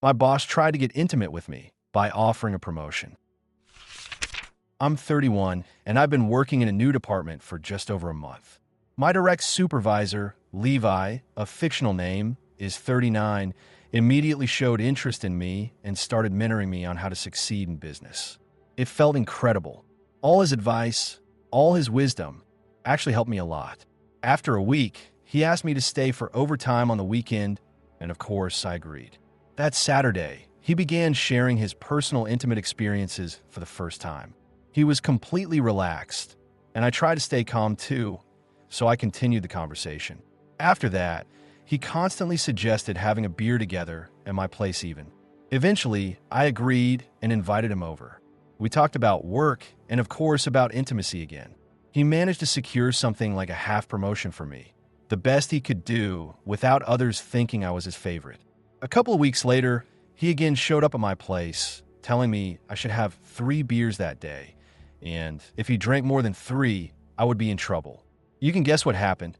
My boss tried to get intimate with me by offering a promotion. I'm 31, and I've been working in a new department for just over a month. My direct supervisor, Levi, a fictional name, is 39, immediately showed interest in me and started mentoring me on how to succeed in business. It felt incredible. All his advice, all his wisdom, actually helped me a lot. After a week, he asked me to stay for overtime on the weekend, and of course, I agreed. That Saturday, he began sharing his personal intimate experiences for the first time. He was completely relaxed, and I tried to stay calm too, so I continued the conversation. After that, he constantly suggested having a beer together at my place even. Eventually, I agreed and invited him over. We talked about work and of course about intimacy again. He managed to secure something like a half promotion for me, the best he could do without others thinking I was his favorite. A couple of weeks later, he again showed up at my place, telling me I should have 3 beers that day, and if he drank more than 3, I would be in trouble. You can guess what happened.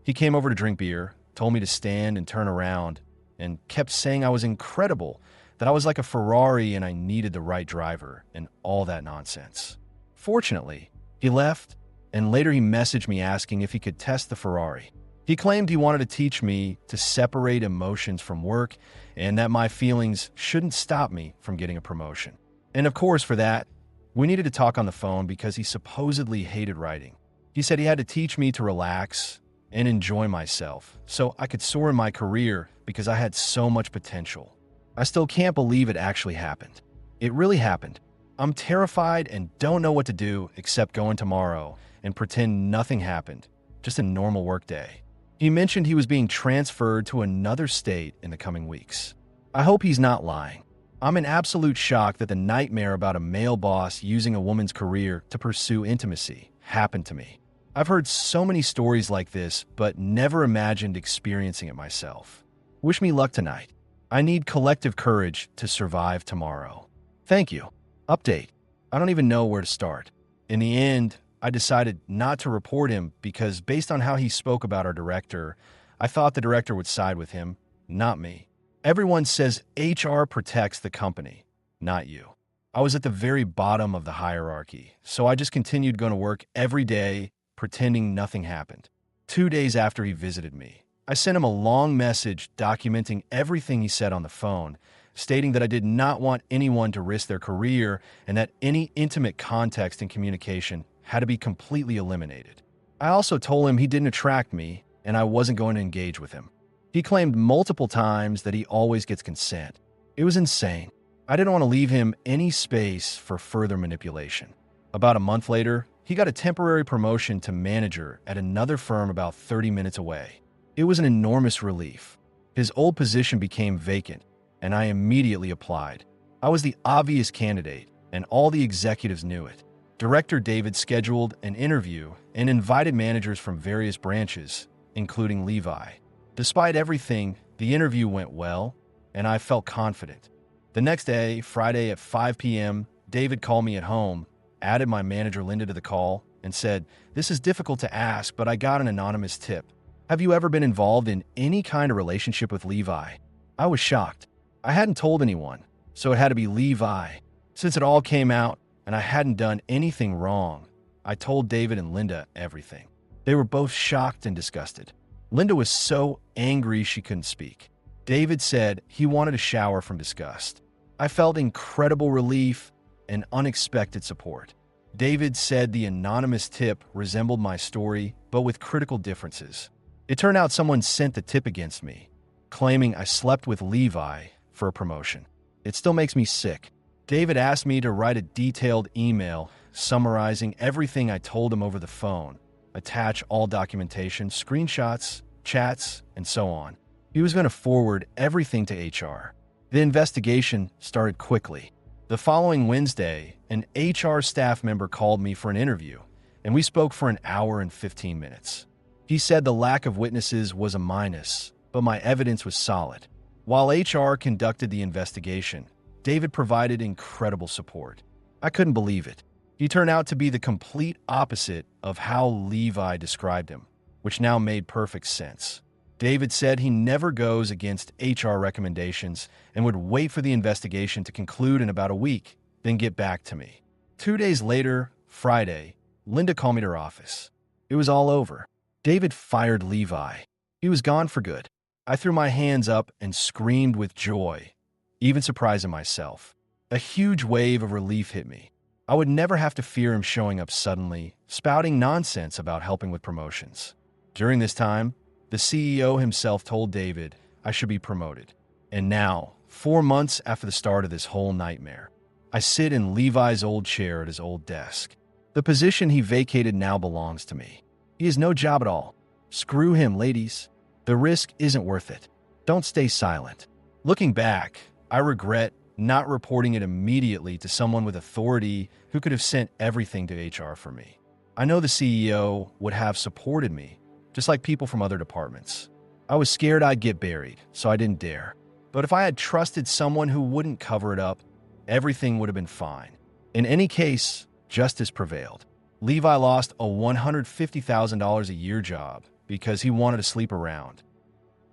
He came over to drink beer, told me to stand and turn around, and kept saying I was incredible, that I was like a Ferrari and I needed the right driver, and all that nonsense. Fortunately, he left, and later he messaged me asking if he could test the Ferrari. He claimed he wanted to teach me to separate emotions from work and that my feelings shouldn't stop me from getting a promotion. And of course, for that, we needed to talk on the phone because he supposedly hated writing. He said he had to teach me to relax and enjoy myself so I could soar in my career because I had so much potential. I still can't believe it actually happened. It really happened. I'm terrified and don't know what to do except go in tomorrow and pretend nothing happened, just a normal work day. He mentioned he was being transferred to another state in the coming weeks. I hope he's not lying. I'm in absolute shock that the nightmare about a male boss using a woman's career to pursue intimacy happened to me. I've heard so many stories like this, but never imagined experiencing it myself. Wish me luck tonight. I need collective courage to survive tomorrow. Thank you. Update. I don't even know where to start. In the end, I decided not to report him because based on how he spoke about our director, I thought the director would side with him, not me. Everyone says HR protects the company, not you. I was at the very bottom of the hierarchy, so I just continued going to work every day, pretending nothing happened. 2 days after he visited me, I sent him a long message documenting everything he said on the phone, stating that I did not want anyone to risk their career and that any intimate context and communication had to be completely eliminated. I also told him he didn't attract me and I wasn't going to engage with him. He claimed multiple times that he always gets consent. It was insane. I didn't want to leave him any space for further manipulation. About a month later, he got a temporary promotion to manager at another firm about 30 minutes away. It was an enormous relief. His old position became vacant, and I immediately applied. I was the obvious candidate, and all the executives knew it. Director David scheduled an interview and invited managers from various branches, including Levi. Despite everything, the interview went well, and I felt confident. The next day, Friday at 5 p.m., David called me at home, added my manager Linda to the call, and said, "This is difficult to ask, but I got an anonymous tip. Have you ever been involved in any kind of relationship with Levi?" I was shocked. I hadn't told anyone, so it had to be Levi. Since it all came out and I hadn't done anything wrong, I told David and Linda everything. They were both shocked and disgusted. Linda was so angry she couldn't speak. David said he wanted a shower from disgust. I felt incredible relief and unexpected support. David said the anonymous tip resembled my story, but with critical differences. It turned out someone sent the tip against me, claiming I slept with Levi for a promotion. It still makes me sick. David asked me to write a detailed email summarizing everything I told him over the phone, attach all documentation, screenshots, chats, and so on. He was going to forward everything to HR. The investigation started quickly. The following Wednesday, an HR staff member called me for an interview, and we spoke for an hour and 15 minutes. He said the lack of witnesses was a minus, but my evidence was solid. While HR conducted the investigation, David provided incredible support. I couldn't believe it. He turned out to be the complete opposite of how Levi described him, which now made perfect sense. David said he never goes against HR recommendations and would wait for the investigation to conclude in about a week, then get back to me. 2 days later, Friday, Linda called me to her office. It was all over. David fired Levi. He was gone for good. I threw my hands up and screamed with joy, even surprising myself. A huge wave of relief hit me. I would never have to fear him showing up suddenly, spouting nonsense about helping with promotions. During this time, the CEO himself told David I should be promoted. And now, 4 months after the start of this whole nightmare, I sit in Levi's old chair at his old desk. The position he vacated now belongs to me. He has no job at all. Screw him, ladies. The risk isn't worth it. Don't stay silent. Looking back, I regret not reporting it immediately to someone with authority who could have sent everything to HR for me. I know the CEO would have supported me, just like people from other departments. I was scared I'd get buried, so I didn't dare. But if I had trusted someone who wouldn't cover it up, everything would have been fine. In any case, justice prevailed. Levi lost a $150,000 a year job because he wanted to sleep around.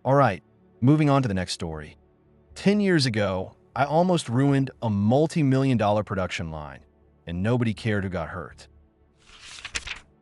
All right, moving on to the next story. 10 years ago, I almost ruined a multi-million-dollar production line, and nobody cared who got hurt.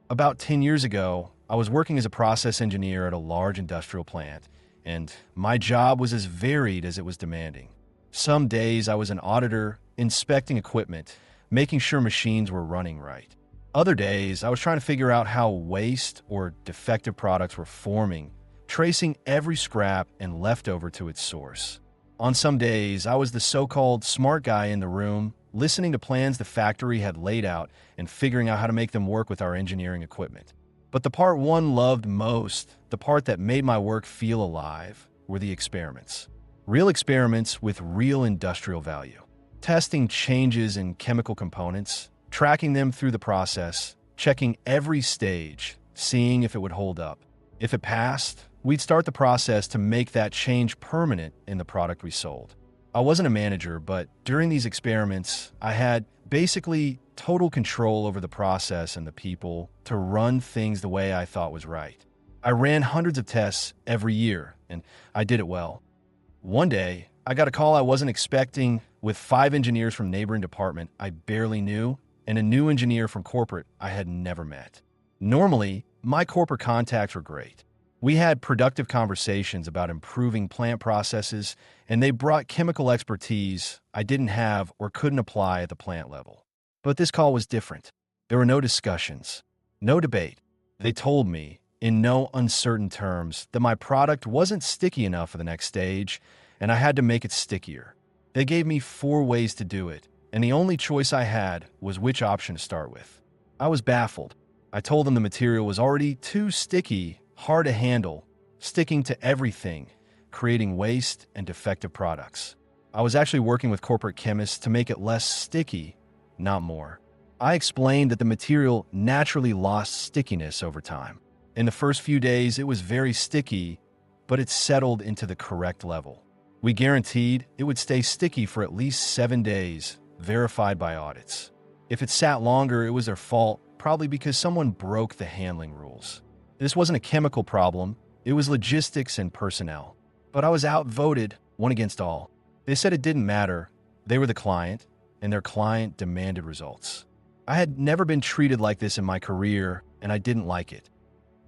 About 10 years ago, I was working as a process engineer at a large industrial plant, and my job was as varied as it was demanding. Some days I was an auditor, inspecting equipment, making sure machines were running right. Other days, I was trying to figure out how waste or defective products were forming, tracing every scrap and leftover to its source. On some days, I was the so-called smart guy in the room, listening to plans the factory had laid out and figuring out how to make them work with our engineering equipment. But the part one loved most, the part that made my work feel alive, were the experiments. Real experiments with real industrial value. Testing changes in chemical components, tracking them through the process, checking every stage, seeing if it would hold up. If it passed, we'd start the process to make that change permanent in the product we sold. I wasn't a manager, but during these experiments, I had basically total control over the process and the people to run things the way I thought was right. I ran hundreds of tests every year, and I did it well. One day, I got a call I wasn't expecting with 5 engineers from neighboring department I barely knew and a new engineer from corporate I had never met. Normally, my corporate contacts were great. We had productive conversations about improving plant processes, and they brought chemical expertise I didn't have or couldn't apply at the plant level. But this call was different. There were no discussions, no debate. They told me, in no uncertain terms, that my product wasn't sticky enough for the next stage, and I had to make it stickier. They gave me 4 ways to do it, and the only choice I had was which option to start with. I was baffled. I told them the material was already too sticky, hard to handle, sticking to everything, creating waste and defective products. I was actually working with corporate chemists to make it less sticky, not more. I explained that the material naturally lost stickiness over time. In the first few days, it was very sticky, but it settled into the correct level. We guaranteed it would stay sticky for at least 7 days, verified by audits. If it sat longer, it was their fault, probably because someone broke the handling rules. This wasn't a chemical problem, it was logistics and personnel. But I was outvoted, 1 against all. They said it didn't matter. They were the client, and their client demanded results. I had never been treated like this in my career, and I didn't like it.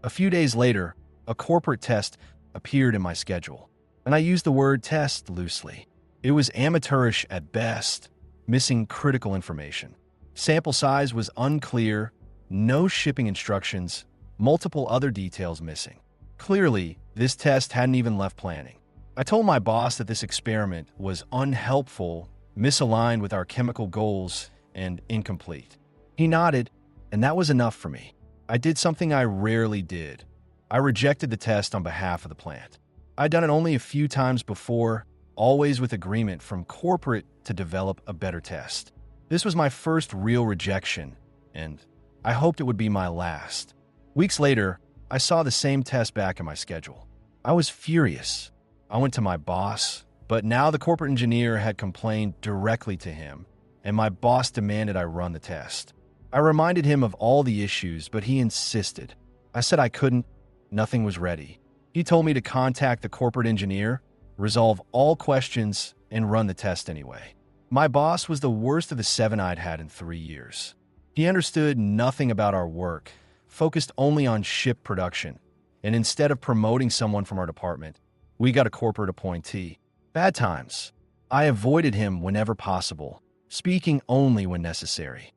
A few days later, a corporate test appeared in my schedule, and I used the word test loosely. It was amateurish at best, missing critical information. Sample size was unclear, no shipping instructions, multiple other details missing. Clearly, this test hadn't even left planning. I told my boss that this experiment was unhelpful, misaligned with our chemical goals, and incomplete. He nodded, and that was enough for me. I did something I rarely did. I rejected the test on behalf of the plant. I'd done it only a few times before, always with agreement from corporate to develop a better test. This was my first real rejection, and I hoped it would be my last. Weeks later, I saw the same test back in my schedule. I was furious. I went to my boss, but now the corporate engineer had complained directly to him, and my boss demanded I run the test. I reminded him of all the issues, but he insisted. I said I couldn't. Nothing was ready. He told me to contact the corporate engineer, resolve all questions, and run the test anyway. My boss was the worst of the 7 I'd had in 3 years. He understood nothing about our work, focused only on ship production, and instead of promoting someone from our department, we got a corporate appointee. Bad times. I avoided him whenever possible, speaking only when necessary.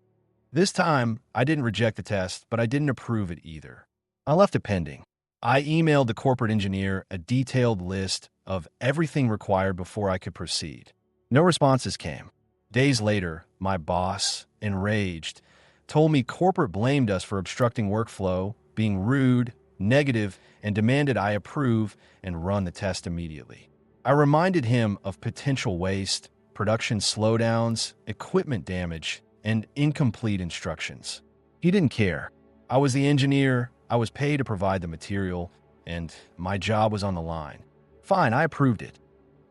This time, I didn't reject the test, but I didn't approve it either. I left it pending. I emailed the corporate engineer a detailed list of everything required before I could proceed. No responses came. Days later, my boss, enraged, told me corporate blamed us for obstructing workflow, being rude, negative, and demanded I approve and run the test immediately. I reminded him of potential waste, production slowdowns, equipment damage, and incomplete instructions. He didn't care. I was the engineer, I was paid to provide the material, and my job was on the line. Fine, I approved it.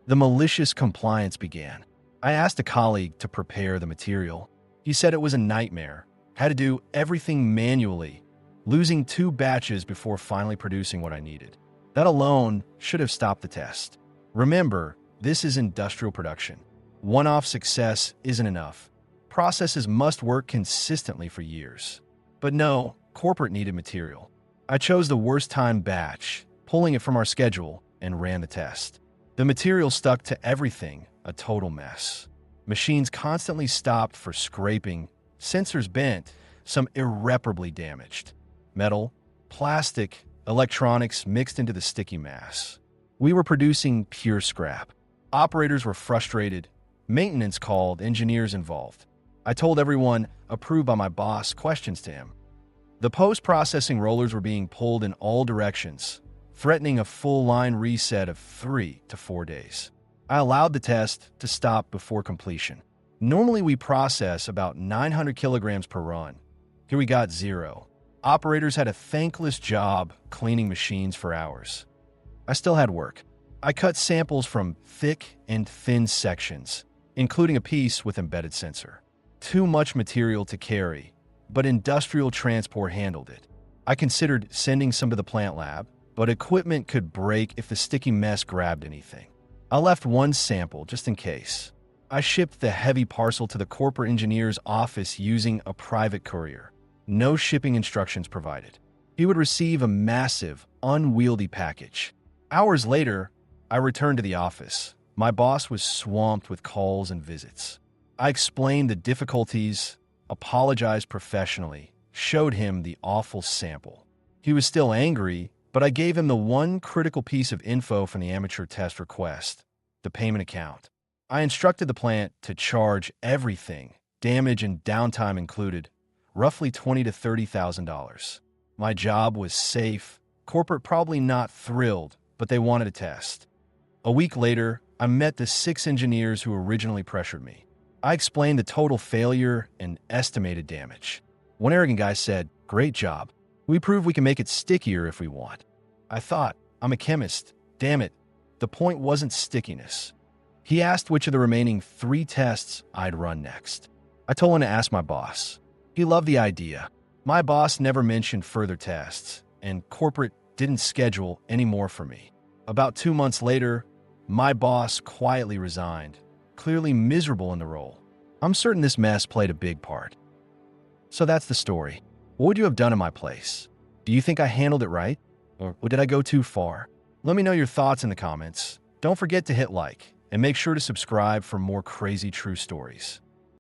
The malicious compliance began. I asked a colleague to prepare the material. He said it was a nightmare, had to do everything manually, losing 2 batches before finally producing what I needed. That alone should have stopped the test. Remember, this is industrial production. One-off success isn't enough. Processes must work consistently for years. But no, corporate needed material. I chose the worst time batch, pulling it from our schedule, and ran the test. The material stuck to everything, a total mess. Machines constantly stopped for scraping, sensors bent, some irreparably damaged. Metal, plastic, electronics mixed into the sticky mass. We were producing pure scrap. Operators were frustrated, maintenance called, engineers involved. I told everyone, approved by my boss, questions to him. The post-processing rollers were being pulled in all directions, threatening a full-line reset of 3 to 4 days. I allowed the test to stop before completion. Normally we process about 900 kilograms per run. Here we got 0. Operators had a thankless job cleaning machines for hours. I still had work. I cut samples from thick and thin sections, including a piece with embedded sensor. Too much material to carry, but industrial transport handled it. I considered sending some to the plant lab, but equipment could break if the sticky mess grabbed anything. I left 1 sample just in case. I shipped the heavy parcel to the corporate engineer's office using a private courier. No shipping instructions provided. He would receive a massive, unwieldy package. Hours later, I returned to the office. My boss was swamped with calls and visits. I explained the difficulties, apologized professionally, showed him the awful sample. He was still angry, but I gave him the one critical piece of info from the amateur test request, the payment account. I instructed the plant to charge everything, damage and downtime included, roughly $20,000 to $30,000. My job was safe. Corporate probably not thrilled, but they wanted a test. A week later, I met the 6 engineers who originally pressured me. I explained the total failure and estimated damage. One arrogant guy said, "Great job. We proved we can make it stickier if we want." I thought, I'm a chemist. Damn it. The point wasn't stickiness. He asked which of the remaining 3 tests I'd run next. I told him to ask my boss. He loved the idea. My boss never mentioned further tests, and corporate didn't schedule any more for me. About 2 months later, my boss quietly resigned, clearly miserable in the role. I'm certain this mess played a big part. So that's the story. What would you have done in my place? Do you think I handled it right? Or did I go too far? Let me know your thoughts in the comments. Don't forget to hit like, and make sure to subscribe for more crazy true stories.